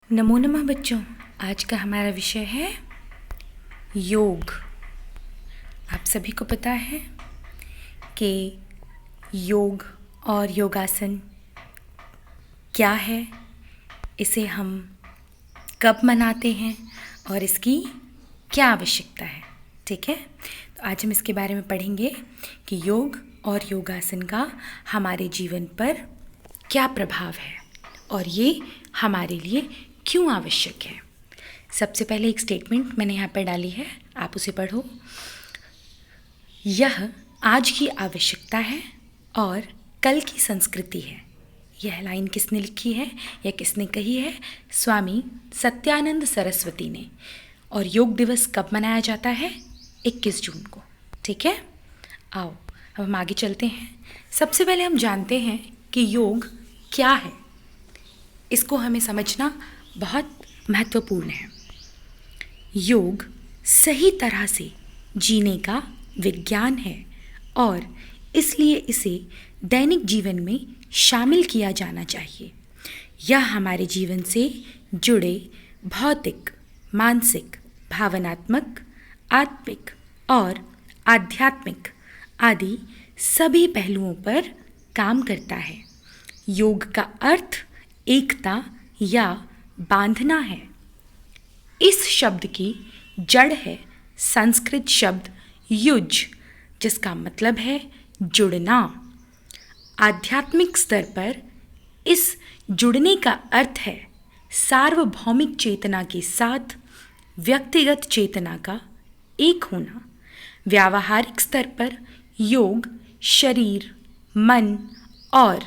नमो नमः बच्चों। आज का हमारा विषय है योग। आप सभी को पता है कि योग और योगासन क्या है, इसे हम कब मनाते हैं और इसकी क्या आवश्यकता है। ठीक है, तो आज हम इसके बारे में पढ़ेंगे कि योग और योगासन का हमारे जीवन पर क्या प्रभाव है और ये हमारे लिए क्यों आवश्यक है। सबसे पहले एक स्टेटमेंट मैंने यहाँ पर डाली है, आप उसे पढ़ो। यह आज की आवश्यकता है और कल की संस्कृति है। यह लाइन किसने लिखी है या किसने कही है? स्वामी सत्यानंद सरस्वती ने। और योग दिवस कब मनाया जाता है? 21 जून को। ठीक है, आओ अब हम आगे चलते हैं। सबसे पहले हम जानते हैं कि योग क्या है। इसको हमें समझना बहुत महत्वपूर्ण है। योग सही तरह से जीने का विज्ञान है और इसलिए इसे दैनिक जीवन में शामिल किया जाना चाहिए। यह हमारे जीवन से जुड़े भौतिक, मानसिक, भावनात्मक, आत्मिक और आध्यात्मिक आदि सभी पहलुओं पर काम करता है। योग का अर्थ एकता या बांधना है। इस शब्द की जड़ है संस्कृत शब्द युज, जिसका मतलब है जुड़ना। आध्यात्मिक स्तर पर इस जुड़ने का अर्थ है सार्वभौमिक चेतना के साथ व्यक्तिगत चेतना का एक होना। व्यावहारिक स्तर पर योग शरीर, मन और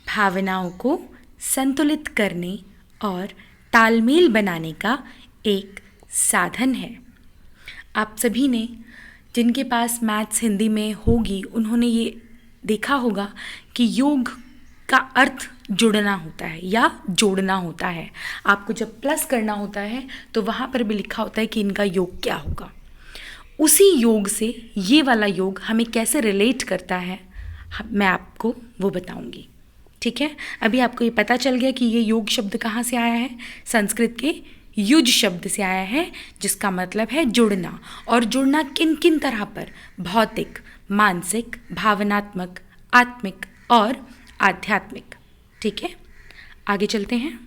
भावनाओं को संतुलित करने और तालमेल बनाने का एक साधन है। आप सभी ने, जिनके पास मैथ्स हिंदी में होगी, उन्होंने ये देखा होगा कि योग का अर्थ जुड़ना होता है या जोड़ना होता है। आपको जब प्लस करना होता है तो वहाँ पर भी लिखा होता है कि इनका योग क्या होगा। उसी योग से ये वाला योग हमें कैसे रिलेट करता है, मैं आपको वो बताऊंगी। ठीक है, अभी आपको ये पता चल गया कि ये योग शब्द कहाँ से आया है? संस्कृत के युज शब्द से आया है, जिसका मतलब है जुड़ना। और जुड़ना किन किन तरह पर? भौतिक, मानसिक, भावनात्मक, आत्मिक और आध्यात्मिक। ठीक है, आगे चलते हैं।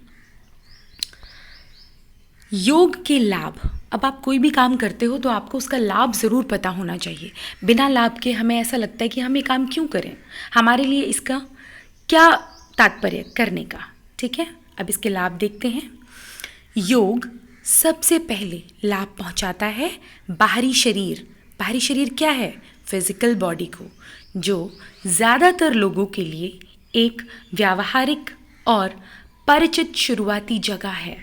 योग के लाभ। अब आप कोई भी काम करते हो तो आपको उसका लाभ ज़रूर पता होना चाहिए। बिना लाभ के हमें ऐसा लगता है कि हम ये काम क्यों करें, हमारे लिए इसका क्या तात्पर्य करने का। ठीक है, अब इसके लाभ देखते हैं। योग सबसे पहले लाभ पहुंचाता है बाहरी शरीर। बाहरी शरीर क्या है? फिजिकल बॉडी को, जो ज़्यादातर लोगों के लिए एक व्यावहारिक और परिचित शुरुआती जगह है।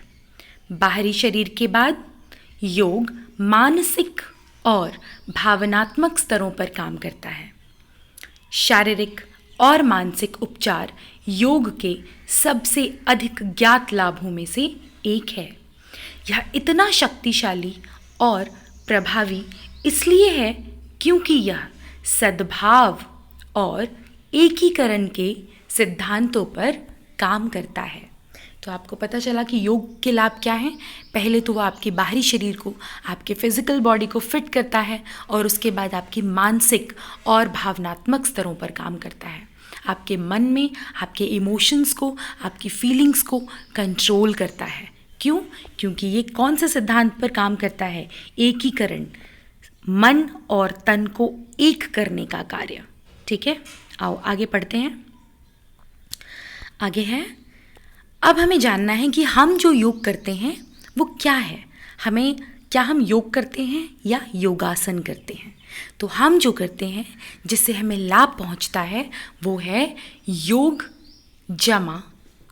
बाहरी शरीर के बाद योग मानसिक और भावनात्मक स्तरों पर काम करता है। शारीरिक और मानसिक उपचार योग के सबसे अधिक ज्ञात लाभों में से एक है। यह इतना शक्तिशाली और प्रभावी इसलिए है क्योंकि यह सद्भाव और एकीकरण के सिद्धांतों पर काम करता है। तो आपको पता चला कि योग के लाभ क्या हैं। पहले तो वो आपके बाहरी शरीर को, आपके फिजिकल बॉडी को फिट करता है और उसके बाद आपकी मानसिक और भावनात्मक स्तरों पर काम करता है। आपके मन में आपके इमोशंस को, आपकी फीलिंग्स को कंट्रोल करता है। क्यों? क्योंकि ये कौन से सिद्धांत पर काम करता है? एकीकरण, मन और तन को एक करने का कार्य। ठीक है, आओ आगे पढ़ते हैं। आगे है, अब हमें जानना है कि हम जो योग करते हैं वो क्या है। क्या हम योग करते हैं या योगासन करते हैं? तो हम जो करते हैं जिससे हमें लाभ पहुंचता है वो है योग जमा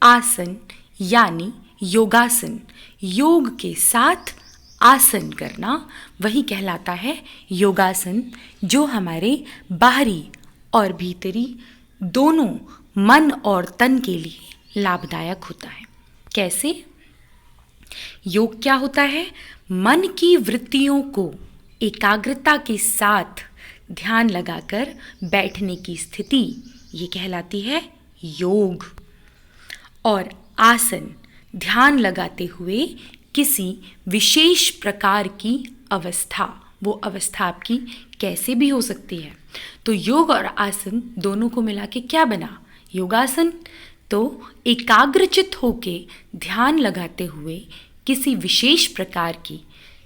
आसन, यानी योगासन। योग के साथ आसन करना वही कहलाता है योगासन, जो हमारे बाहरी और भीतरी दोनों मन और तन के लिए लाभदायक होता है। कैसे? योग क्या होता है? मन की वृत्तियों को एकाग्रता के साथ ध्यान लगाकर बैठने की स्थिति, ये कहलाती है योग। और आसन ध्यान लगाते हुए किसी विशेष प्रकार की अवस्था। वो अवस्था आपकी कैसे भी हो सकती है। तो योग और आसन दोनों को मिला के क्या बना? योगासन। तो एकाग्रचित होके ध्यान लगाते हुए किसी विशेष प्रकार की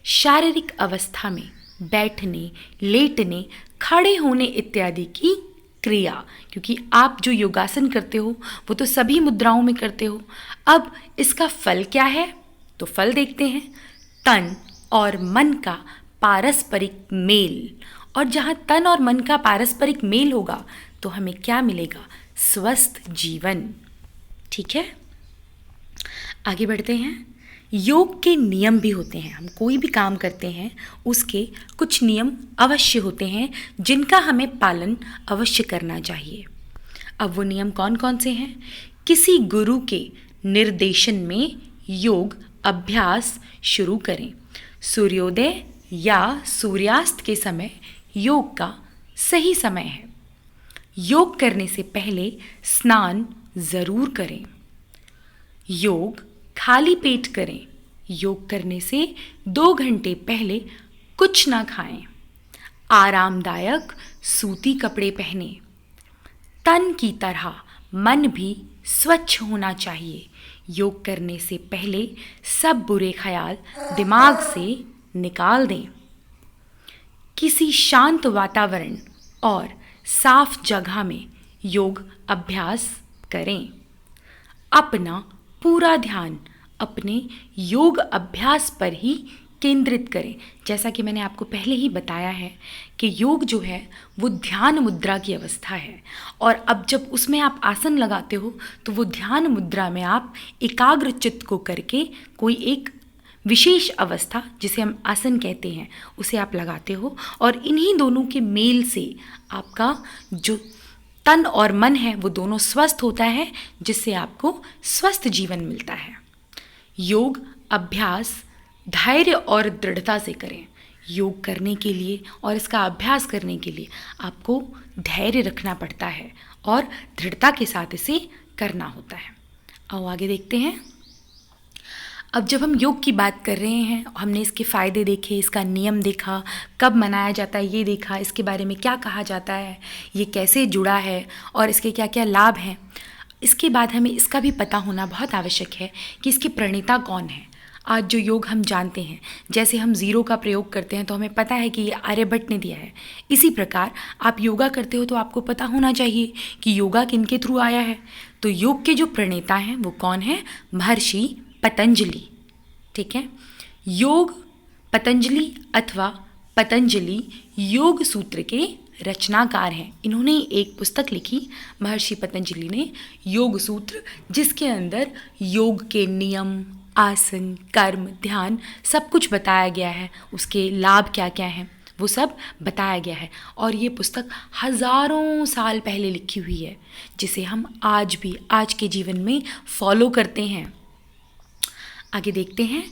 शारीरिक अवस्था में बैठने, लेटने, खड़े होने इत्यादि की क्रिया। क्योंकि आप जो योगासन करते हो वो तो सभी मुद्राओं में करते हो। अब इसका फल क्या है? तो फल देखते हैं। तन और मन का पारस्परिक मेल। और जहाँ तन और मन का पारस्परिक मेल होगा तो हमें क्या मिलेगा? स्वस्थ जीवन। ठीक है, आगे बढ़ते हैं। योग के नियम भी होते हैं। हम कोई भी काम करते हैं उसके कुछ नियम अवश्य होते हैं जिनका हमें पालन अवश्य करना चाहिए। अब वो नियम कौन कौन से हैं? किसी गुरु के निर्देशन में योग अभ्यास शुरू करें। सूर्योदय या सूर्यास्त के समय योग का सही समय है। योग करने से पहले स्नान ज़रूर करें। योग खाली पेट करें। योग करने से 2 घंटे पहले कुछ ना खाएं। आरामदायक सूती कपड़े पहने। तन की तरह मन भी स्वच्छ होना चाहिए। योग करने से पहले सब बुरे ख्याल दिमाग से निकाल दें। किसी शांत वातावरण और साफ जगह में योग अभ्यास करें। अपना पूरा ध्यान अपने योग अभ्यास पर ही केंद्रित करें। जैसा कि मैंने आपको पहले ही बताया है कि योग जो है वो ध्यान मुद्रा की अवस्था है। और अब जब उसमें आप आसन लगाते हो तो वो ध्यान मुद्रा में आप एकाग्र चित्त को करके कोई एक विशेष अवस्था जिसे हम आसन कहते हैं उसे आप लगाते हो। और इन्हीं दोनों के मेल से आपका जो तन और मन है वो दोनों स्वस्थ होता है, जिससे आपको स्वस्थ जीवन मिलता है। योग अभ्यास धैर्य और दृढ़ता से करें। योग करने के लिए और इसका अभ्यास करने के लिए आपको धैर्य रखना पड़ता है और दृढ़ता के साथ इसे करना होता है। आओ आगे देखते हैं। अब जब हम योग की बात कर रहे हैं, हमने इसके फ़ायदे देखे, इसका नियम देखा, कब मनाया जाता है ये देखा, इसके बारे में क्या कहा जाता है, ये कैसे जुड़ा है और इसके क्या क्या लाभ हैं। इसके बाद हमें इसका भी पता होना बहुत आवश्यक है कि इसके प्रणेता कौन है। आज जो योग हम जानते हैं, जैसे हम ज़ीरो का प्रयोग करते हैं तो हमें पता है कि ये आर्यभट्ट ने दिया है। इसी प्रकार आप योगा करते हो तो आपको पता होना चाहिए कि योगा किनके थ्रू आया है। तो योग के जो प्रणेता हैं वो कौन है? महर्षि पतंजलि। ठीक है, योग पतंजलि अथवा पतंजलि योग सूत्र के रचनाकार हैं। इन्होंने एक पुस्तक लिखी, महर्षि पतंजलि ने योग सूत्र, जिसके अंदर योग के नियम, आसन, कर्म, ध्यान सब कुछ बताया गया है। उसके लाभ क्या क्या हैं वो सब बताया गया है। और ये पुस्तक हज़ारों साल पहले लिखी हुई है, जिसे हम आज भी आज के जीवन में फॉलो करते हैं। आगे देखते हैं।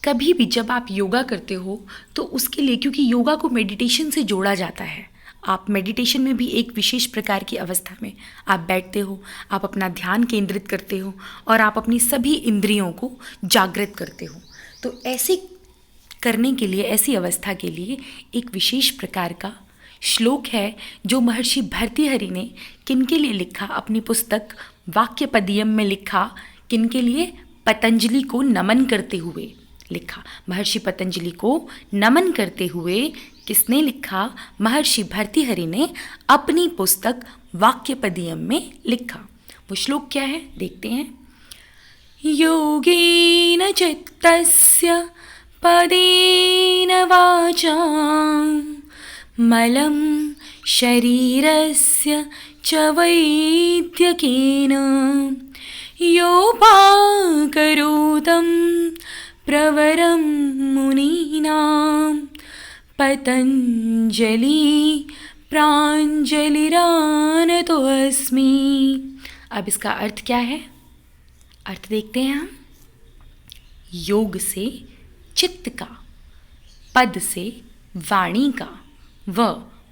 कभी भी जब आप योगा करते हो तो उसके लिए, क्योंकि योगा को मेडिटेशन से जोड़ा जाता है, आप मेडिटेशन में भी एक विशेष प्रकार की अवस्था में आप बैठते हो, आप अपना ध्यान केंद्रित करते हो और आप अपनी सभी इंद्रियों को जागृत करते हो। तो ऐसे करने के लिए, ऐसी अवस्था के लिए एक विशेष प्रकार का श्लोक है जो महर्षि भर्तृहरि ने किनके लिए लिखा? अपनी पुस्तक वाक्यपदीयम में लिखा। किनके लिए? पतंजलि को नमन करते हुए लिखा। महर्षि पतंजलि को नमन करते हुए किसने लिखा? महर्षि भर्तृहरि ने अपनी पुस्तक वाक्यपदीयम में लिखा। वो श्लोक क्या है देखते हैं। योगेन चित्तस्य पदेन वाचां मलं शरीरस्य च वैद्यकेन योपाकरोतं प्रवरं मुनीनां पतंजलि प्राञ्जलिरानतोऽस्मि। अब इसका अर्थ क्या है? अर्थ देखते हैं हम। योग से चित्त का, पद से वाणी का व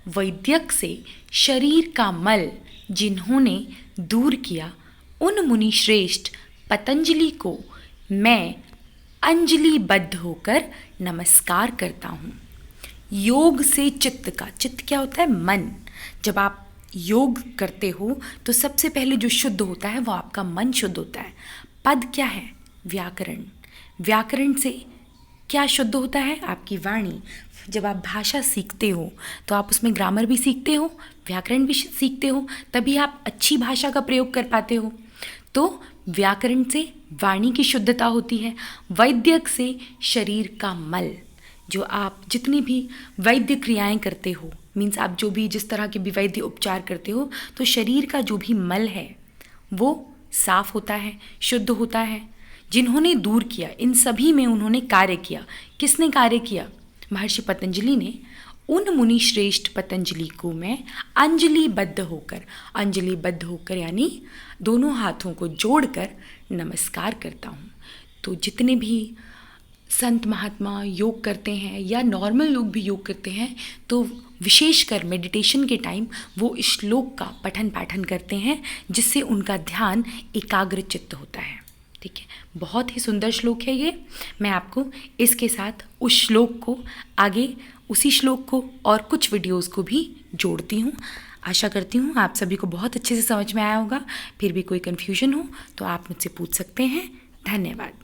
वैद्यक से शरीर का मल जिन्होंने दूर किया, उन मुनि श्रेष्ठ पतंजलि को मैं अंजलिबद्ध होकर नमस्कार करता हूँ। योग से चित्त क्या होता है? मन। जब आप योग करते हो तो सबसे पहले जो शुद्ध होता है वो आपका मन शुद्ध होता है। पद क्या है? व्याकरण। व्याकरण से क्या शुद्ध होता है? आपकी वाणी। जब आप भाषा सीखते हो तो आप उसमें ग्रामर भी सीखते हो, व्याकरण भी सीखते हो, तभी आप अच्छी भाषा का प्रयोग कर पाते हो। तो व्याकरण से वाणी की शुद्धता होती है। वैद्यक से शरीर का मल। जो आप जितनी भी वैद्य क्रियाएं करते हो, मीन्स आप जो भी जिस तरह के भी वैद्य उपचार करते हो, तो शरीर का जो भी मल है वो साफ होता है, शुद्ध होता है। जिन्होंने दूर किया, इन सभी में उन्होंने कार्य किया। किसने कार्य किया? महर्षि पतंजलि ने। उन मुनि श्रेष्ठ पतंजलि को मैं अंजलिबद्ध होकर यानी दोनों हाथों को जोड़कर नमस्कार करता हूँ। तो जितने भी संत महात्मा योग करते हैं या नॉर्मल लोग भी योग करते हैं, तो विशेषकर मेडिटेशन के टाइम वो इस श्लोक का पठन पाठन करते हैं, जिससे उनका ध्यान एकाग्रचित्त होता है। ठीक है, बहुत ही सुंदर श्लोक है ये। मैं आपको इसके साथ उस श्लोक को आगे, उसी श्लोक को और कुछ वीडियोस को भी जोड़ती हूँ। आशा करती हूँ आप सभी को बहुत अच्छे से समझ में आया होगा। फिर भी कोई कन्फ्यूजन हो तो आप मुझसे पूछ सकते हैं। धन्यवाद।